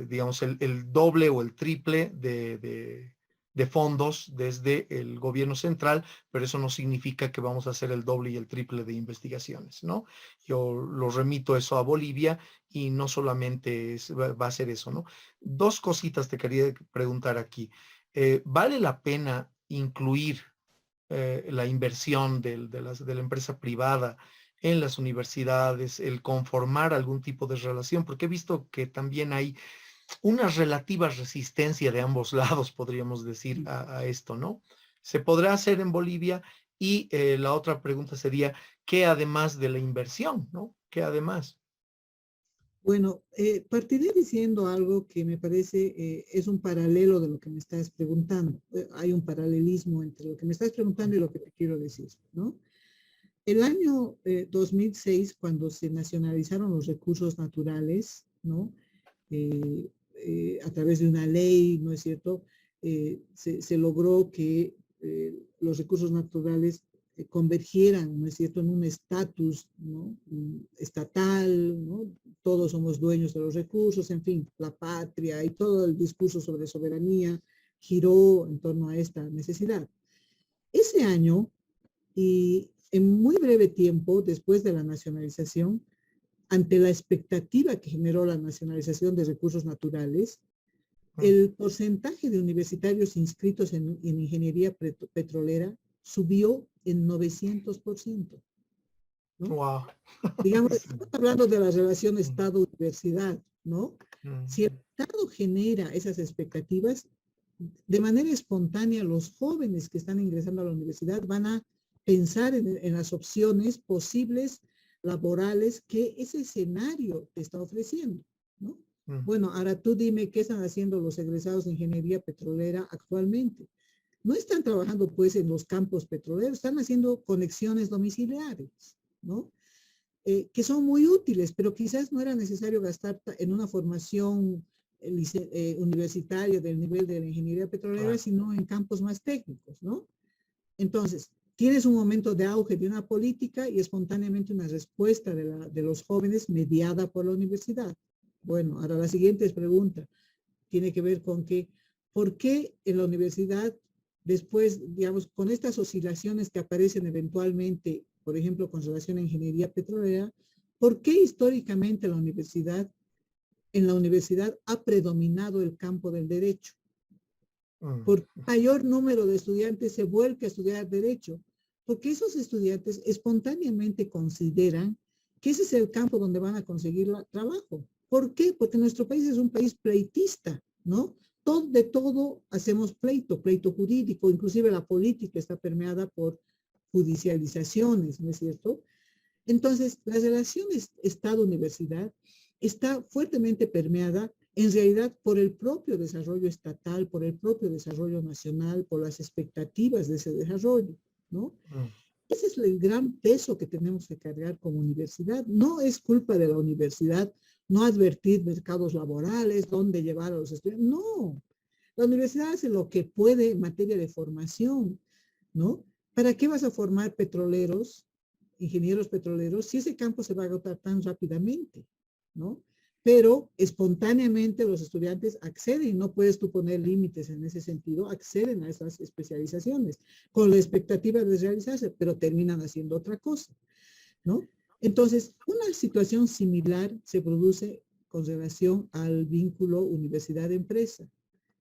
digamos, el doble o el triple de fondos desde el gobierno central, pero eso no significa que vamos a hacer el doble y el triple de investigaciones, ¿no? Yo lo remito eso a Bolivia y no solamente va a ser eso, ¿no? Dos cositas te quería preguntar aquí. ¿Vale la pena incluir la inversión de la empresa privada en las universidades, el conformar algún tipo de relación? Porque he visto que también hay una relativa resistencia de ambos lados, podríamos decir, a esto, ¿no? ¿Se podrá hacer en Bolivia? Y la otra pregunta sería, ¿qué además de la inversión, ¿no? ¿Qué además? Bueno, partiré diciendo algo que me parece es un paralelo de lo que me estás preguntando. Hay un paralelismo entre lo que me estás preguntando y lo que te quiero decir, ¿no? El año 2006, cuando se nacionalizaron los recursos naturales, ¿no? A través de una ley, ¿no es cierto? Se logró que los recursos naturales convergieran, ¿no es cierto?, en un estatus, ¿no?, estatal, ¿no? Todos somos dueños de los recursos, en fin, la patria y todo el discurso sobre soberanía giró en torno a esta necesidad. Ese año, y en muy breve tiempo después de la nacionalización, ante la expectativa que generó la nacionalización de recursos naturales, el porcentaje de universitarios inscritos en ingeniería petrolera subió en 900%, ¿no? Wow. Digamos, Sí. estamos hablando de la relación Estado-universidad, ¿no? Mm. Si el Estado genera esas expectativas, de manera espontánea los jóvenes que están ingresando a la universidad van a pensar en las opciones posibles laborales que ese escenario te está ofreciendo, ¿no? Mm. Bueno, ahora tú dime qué están haciendo los egresados de ingeniería petrolera actualmente. No están trabajando pues en los campos petroleros, están haciendo conexiones domiciliares, ¿no? Que son muy útiles, pero quizás no era necesario gastar en una formación universitaria del nivel de la ingeniería petrolera, Claro. sino en campos más técnicos, ¿no? Entonces, tienes un momento de auge de una política y espontáneamente una respuesta de los jóvenes mediada por la universidad. Bueno, ahora la siguiente pregunta tiene que ver con que, ¿por qué en la universidad, después, digamos, con estas oscilaciones que aparecen eventualmente, por ejemplo, con relación a ingeniería petrolera, ¿por qué históricamente en la universidad ha predominado el campo del derecho? Mm. Por mayor número de estudiantes se vuelve a estudiar derecho, porque esos estudiantes espontáneamente consideran que ese es el campo donde van a conseguir trabajo. ¿Por qué? Porque nuestro país es un país pleitista, ¿no? De todo hacemos pleito, pleito jurídico, inclusive la política está permeada por judicializaciones, ¿no es cierto? Entonces, la relación Estado-universidad está fuertemente permeada en realidad por el propio desarrollo estatal, por el propio desarrollo nacional, por las expectativas de ese desarrollo, ¿no? Mm. Ese es el gran peso que tenemos que cargar como universidad. No es culpa de la universidad no advertir mercados laborales, dónde llevar a los estudiantes. No, la universidad hace lo que puede en materia de formación, ¿no? ¿Para qué vas a formar petroleros, ingenieros petroleros, si ese campo se va a agotar tan rápidamente, ¿no? Pero espontáneamente los estudiantes acceden, no puedes tú poner límites en ese sentido, acceden a esas especializaciones con la expectativa de realizarse, pero terminan haciendo otra cosa, ¿no? Entonces, una situación similar se produce con relación al vínculo universidad-empresa,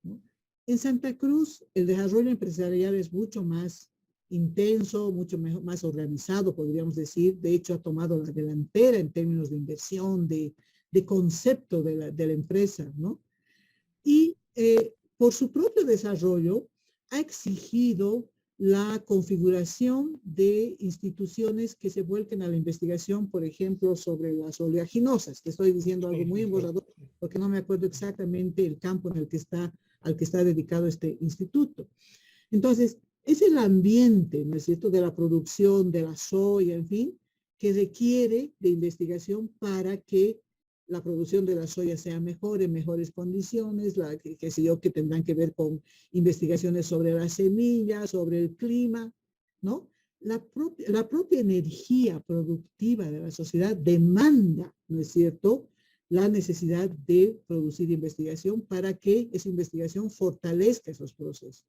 ¿no? En Santa Cruz, el desarrollo empresarial es mucho más intenso, mucho mejor, más organizado, podríamos decir. De hecho, ha tomado la delantera en términos de inversión, de concepto de la empresa, ¿no? Y por su propio desarrollo ha exigido la configuración de instituciones que se vuelquen a la investigación, por ejemplo, sobre las oleaginosas. Te estoy diciendo algo Sí, muy sí, sí. emborrador porque no me acuerdo exactamente el campo en el que está, al que está dedicado este instituto. Entonces, es el ambiente, ¿no es cierto?, de la producción de la soya, en fin, que requiere de investigación para que la producción de la soya sea mejor, en mejores condiciones, que sé yo, que tendrán que ver con investigaciones sobre las semillas, sobre el clima, ¿no? La propia energía productiva de la sociedad demanda, ¿no es cierto?, la necesidad de producir investigación para que esa investigación fortalezca esos procesos.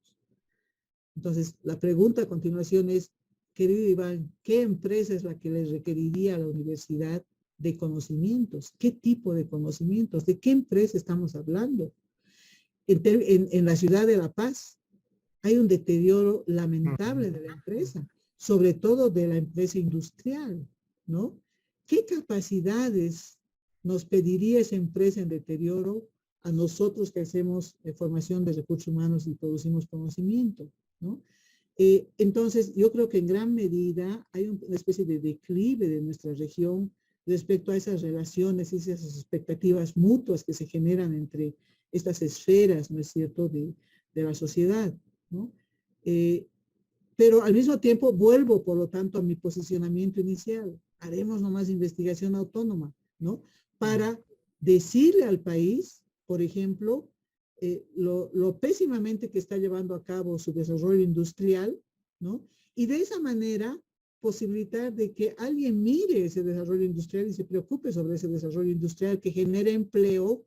Entonces, la pregunta a continuación es, querido Iván, ¿qué empresa es la que les requeriría a la universidad de conocimientos? ¿Qué tipo de conocimientos? ¿De qué empresa estamos hablando? En la ciudad de La Paz hay un deterioro lamentable de la empresa, sobre todo de la empresa industrial, ¿no? ¿Qué capacidades nos pediría esa empresa en deterioro a nosotros que hacemos formación de recursos humanos y producimos conocimiento, ¿no? Entonces, yo creo que en gran medida hay una especie de declive de nuestra región respecto a esas relaciones, esas expectativas mutuas que se generan entre estas esferas, ¿no es cierto?, de la sociedad, ¿no? Eh, pero al mismo tiempo vuelvo, por lo tanto, a mi posicionamiento inicial. Haremos nomás investigación autónoma, ¿no? Para decirle al país, por ejemplo, lo pésimamente que está llevando a cabo su desarrollo industrial, ¿no? Y de esa manera posibilitar de que alguien mire ese desarrollo industrial y se preocupe sobre ese desarrollo industrial que genere empleo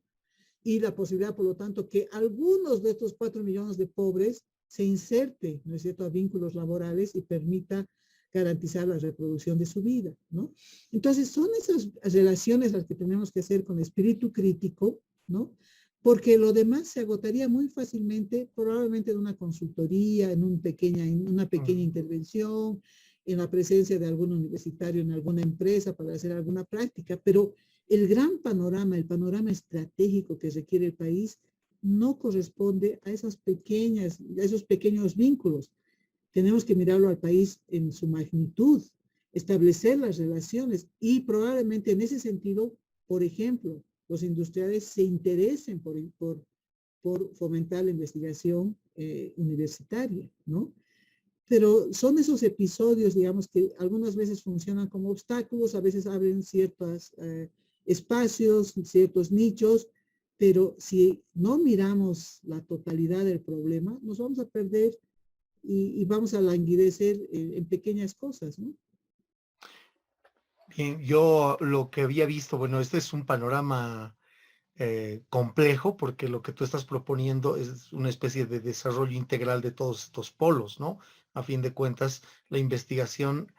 y la posibilidad, por lo tanto, que algunos de estos 4 millones de pobres se inserte, ¿no es cierto?, a vínculos laborales y permita garantizar la reproducción de su vida, ¿no? Entonces, son esas relaciones las que tenemos que hacer con espíritu crítico, ¿no? Porque lo demás se agotaría muy fácilmente, probablemente en una consultoría, en una pequeña intervención, en la presencia de algún universitario en alguna empresa para hacer alguna práctica, pero el gran panorama, el panorama estratégico que requiere el país, no corresponde a a esos pequeños vínculos. Tenemos que mirarlo al país en su magnitud, establecer las relaciones y probablemente en ese sentido, por ejemplo, los industriales se interesen por fomentar la investigación universitaria, ¿no? Pero son esos episodios, digamos, que algunas veces funcionan como obstáculos, a veces abren ciertos espacios, ciertos nichos, pero si no miramos la totalidad del problema, nos vamos a perder y vamos a languidecer en pequeñas cosas, ¿no? Bien, yo lo que había visto, bueno, este es un panorama complejo porque lo que tú estás proponiendo es una especie de desarrollo integral de todos estos polos, ¿no? A fin de cuentas, la investigación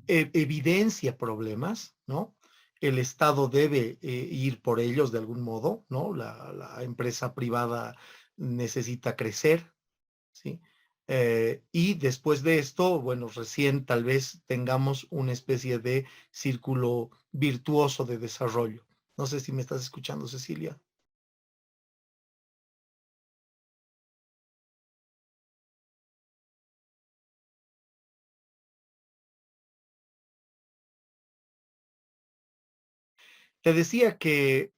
evidencia problemas, ¿no? El Estado debe ir por ellos de algún modo, ¿no? La empresa privada necesita crecer, ¿sí? Y después de esto, bueno, recién tal vez tengamos una especie de círculo virtuoso de desarrollo. No sé si me estás escuchando, Cecilia. Te decía que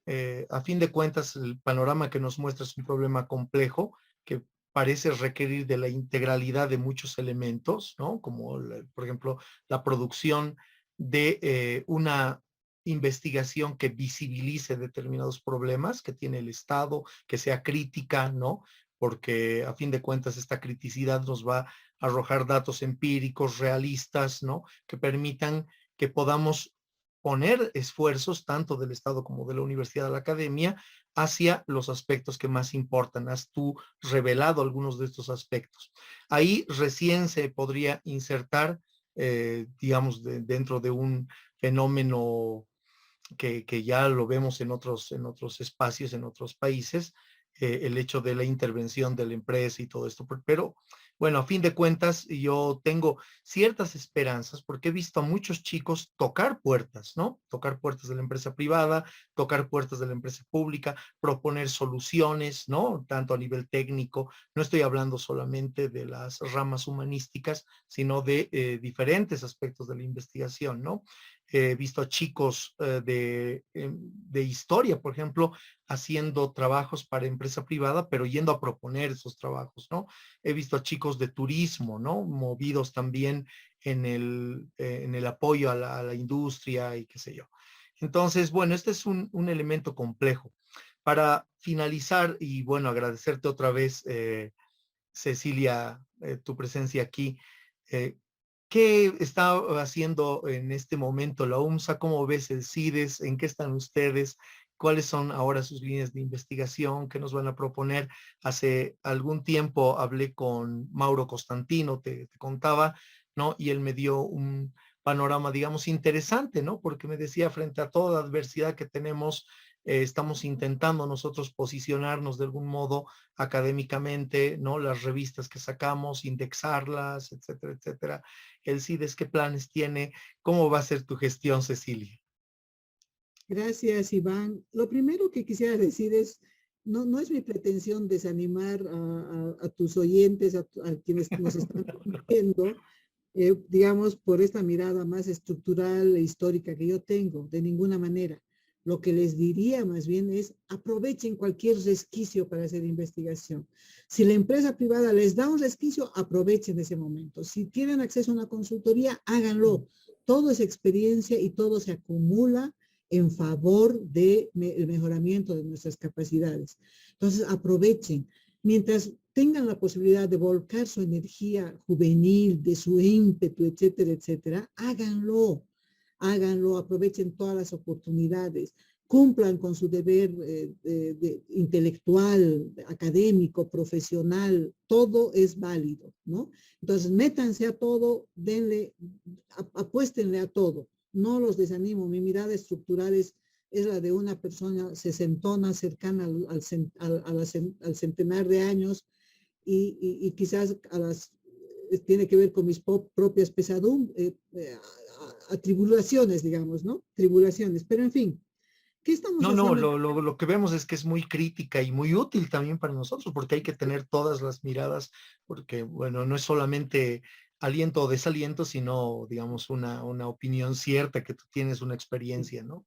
a fin de cuentas el panorama que nos muestra es un problema complejo que parece requerir de la integralidad de muchos elementos, ¿no? Como, por ejemplo, la producción de una investigación que visibilice determinados problemas que tiene el Estado, que sea crítica, ¿no? Porque a fin de cuentas esta criticidad nos va a arrojar datos empíricos, realistas, ¿no? Que permitan que podamos poner esfuerzos tanto del Estado como de la universidad, de la academia, hacia los aspectos que más importan. Has tú revelado algunos de estos aspectos. Ahí recién se podría insertar, digamos, dentro de un fenómeno que ya lo vemos en otros espacios, en otros países, el hecho de la intervención de la empresa y todo esto. Pero bueno, a fin de cuentas, yo tengo ciertas esperanzas porque he visto a muchos chicos tocar puertas, ¿no? Tocar puertas de la empresa privada, tocar puertas de la empresa pública, proponer soluciones, ¿no? Tanto a nivel técnico, no estoy hablando solamente de las ramas humanísticas, sino de diferentes aspectos de la investigación, ¿no? He visto a chicos de historia, por ejemplo, haciendo trabajos para empresa privada, pero yendo a proponer esos trabajos, ¿no? He visto a chicos de turismo, ¿no? Movidos también en el apoyo a la industria y qué sé yo. Entonces, bueno, este es un elemento complejo. Para finalizar, y bueno, agradecerte otra vez, Cecilia, tu presencia aquí. Eh, ¿Qué está haciendo en este momento la UMSA? ¿Cómo ves el CIDES? ¿En qué están ustedes? ¿Cuáles son ahora sus líneas de investigación? ¿Qué nos van a proponer? Hace algún tiempo hablé con Mauro Costantino, te contaba, ¿no? Y él me dio un panorama, digamos, interesante, ¿no? Porque me decía, frente a toda adversidad que tenemos, estamos intentando nosotros posicionarnos de algún modo académicamente, ¿no? Las revistas que sacamos, indexarlas, etcétera, etcétera. El CIDES, ¿qué planes tiene? ¿Cómo va a ser tu gestión, Cecilia? Gracias, Iván. Lo primero que quisiera decir es, no es mi pretensión desanimar a tus oyentes, a quienes nos están viendo, digamos, por esta mirada más estructural e histórica que yo tengo, de ninguna manera. Lo que les diría más bien es aprovechen cualquier resquicio para hacer investigación. Si la empresa privada les da un resquicio, aprovechen ese momento. Si tienen acceso a una consultoría, háganlo. Todo es experiencia y todo se acumula en favor del mejoramiento de nuestras capacidades. Entonces, aprovechen. Mientras tengan la posibilidad de volcar su energía juvenil, de su ímpetu, etcétera, etcétera, háganlo, háganlo, aprovechen todas las oportunidades, cumplan con su deber intelectual, académico, profesional, todo es válido, ¿no? Entonces, métanse a todo, denle, apuéstenle a todo, no los desanimo, mi mirada estructural es la de una persona sesentona, cercana al centenar de años, y quizás tiene que ver con mis propias pesadumbres, atribulaciones, digamos, ¿no? Tribulaciones, pero en fin, ¿qué estamos No, no, haciendo? lo que vemos es que es muy crítica y muy útil también para nosotros, porque hay que tener todas las miradas, porque, bueno, no es solamente aliento o desaliento, sino, digamos, una opinión cierta, que tú tienes una experiencia, ¿no?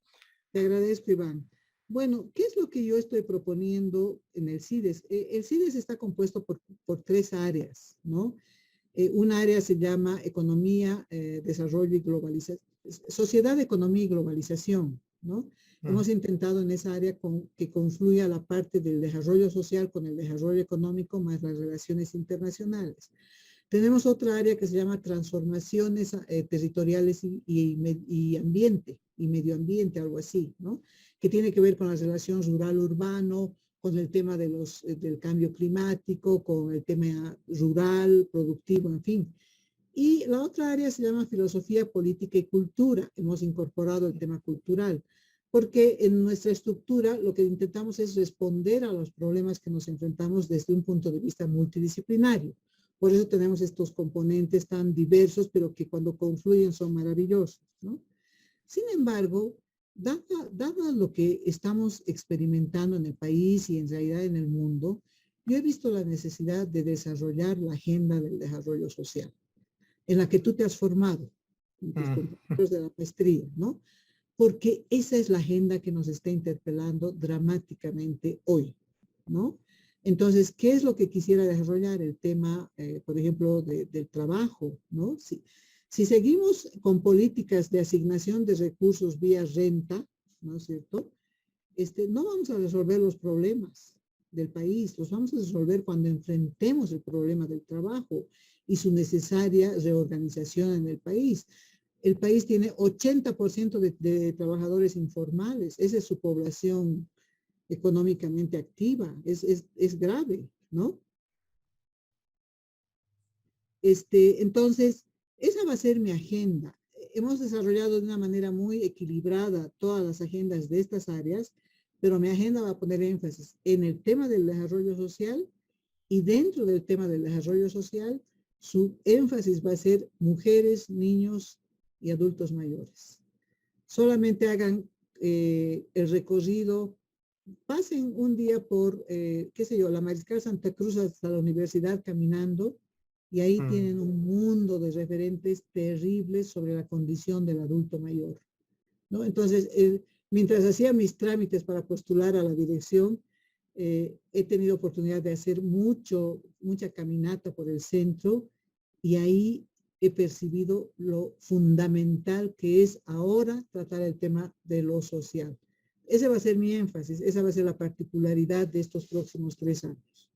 Te agradezco, Iván. Bueno, ¿qué es lo que yo estoy proponiendo en el CIDES? El CIDES está compuesto por tres áreas, ¿no? Un área se llama Economía, Desarrollo y Globalización, Sociedad, Economía y Globalización, ¿no? Mm. Hemos intentado en esa área que confluya la parte del desarrollo social con el desarrollo económico más las relaciones internacionales. Tenemos otra área que se llama transformaciones territoriales y ambiente, y medio ambiente, algo así, ¿no? Que tiene que ver con la relación rural-urbano, con el tema del cambio climático, con el tema rural, productivo, en fin. Y la otra área se llama filosofía, política y cultura. Hemos incorporado el tema cultural, porque en nuestra estructura lo que intentamos es responder a los problemas que nos enfrentamos desde un punto de vista multidisciplinario. Por eso tenemos estos componentes tan diversos, pero que cuando confluyen son maravillosos, ¿no? Sin embargo, dado lo que estamos experimentando en el país y en realidad en el mundo, yo he visto la necesidad de desarrollar la agenda del desarrollo social, en la que tú te has formado, tus Mm. compañeros de la maestría, ¿no? porque esa es la agenda que nos está interpelando dramáticamente hoy, ¿no? Entonces, ¿qué es lo que quisiera desarrollar? El tema, por ejemplo, del trabajo, ¿no? Si seguimos con políticas de asignación de recursos vía renta, ¿no es cierto? No vamos a resolver los problemas del país, los vamos a resolver cuando enfrentemos el problema del trabajo y su necesaria reorganización en el país. El país tiene 80% de trabajadores informales, esa es su población económicamente activa, es grave, ¿no? Entonces, esa va a ser mi agenda. Hemos desarrollado de una manera muy equilibrada todas las agendas de estas áreas, pero mi agenda va a poner énfasis en el tema del desarrollo social y dentro del tema del desarrollo social, su énfasis va a ser mujeres, niños y adultos mayores. Solamente hagan el recorrido, pasen un día por, qué sé yo, la Mariscal Santa Cruz hasta la universidad caminando, y ahí tienen un mundo de referentes terribles sobre la condición del adulto mayor, ¿no? Entonces, mientras hacía mis trámites para postular a la dirección, he tenido oportunidad de hacer mucha caminata por el centro, y ahí he percibido lo fundamental que es ahora tratar el tema de lo social. Ese va a ser mi énfasis, esa va a ser la particularidad de estos próximos 3 años.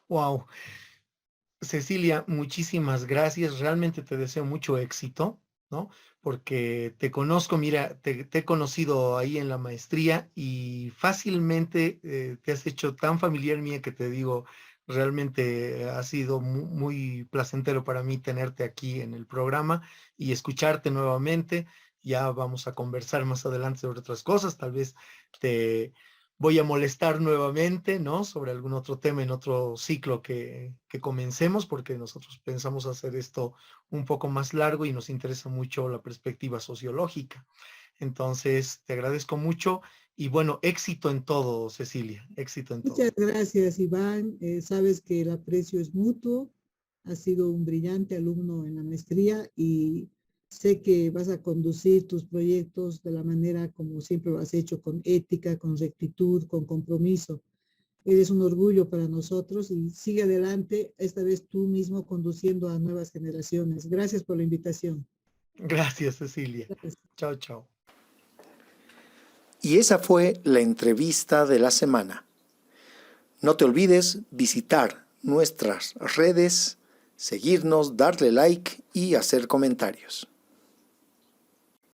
Wow. Cecilia, muchísimas gracias. Realmente te deseo mucho éxito, ¿no? Porque te conozco, mira, te he conocido ahí en la maestría y fácilmente te has hecho tan familiar mía que te digo, realmente ha sido muy placentero para mí tenerte aquí en el programa y escucharte nuevamente. Ya vamos a conversar más adelante sobre otras cosas, tal vez te voy a molestar nuevamente, ¿no? Sobre algún otro tema en otro ciclo que comencemos, porque nosotros pensamos hacer esto un poco más largo y nos interesa mucho la perspectiva sociológica. Entonces, te agradezco mucho y bueno, éxito en todo, Cecilia, éxito en todo. Muchas gracias, Iván. Sabes que el aprecio es mutuo. Has sido un brillante alumno en la maestría y sé que vas a conducir tus proyectos de la manera como siempre lo has hecho, con ética, con rectitud, con compromiso. Eres un orgullo para nosotros y sigue adelante, esta vez tú mismo conduciendo a nuevas generaciones. Gracias por la invitación. Gracias, Cecilia. Gracias. Chao, chao. Y esa fue la entrevista de la semana. No te olvides visitar nuestras redes, seguirnos, darle like y hacer comentarios.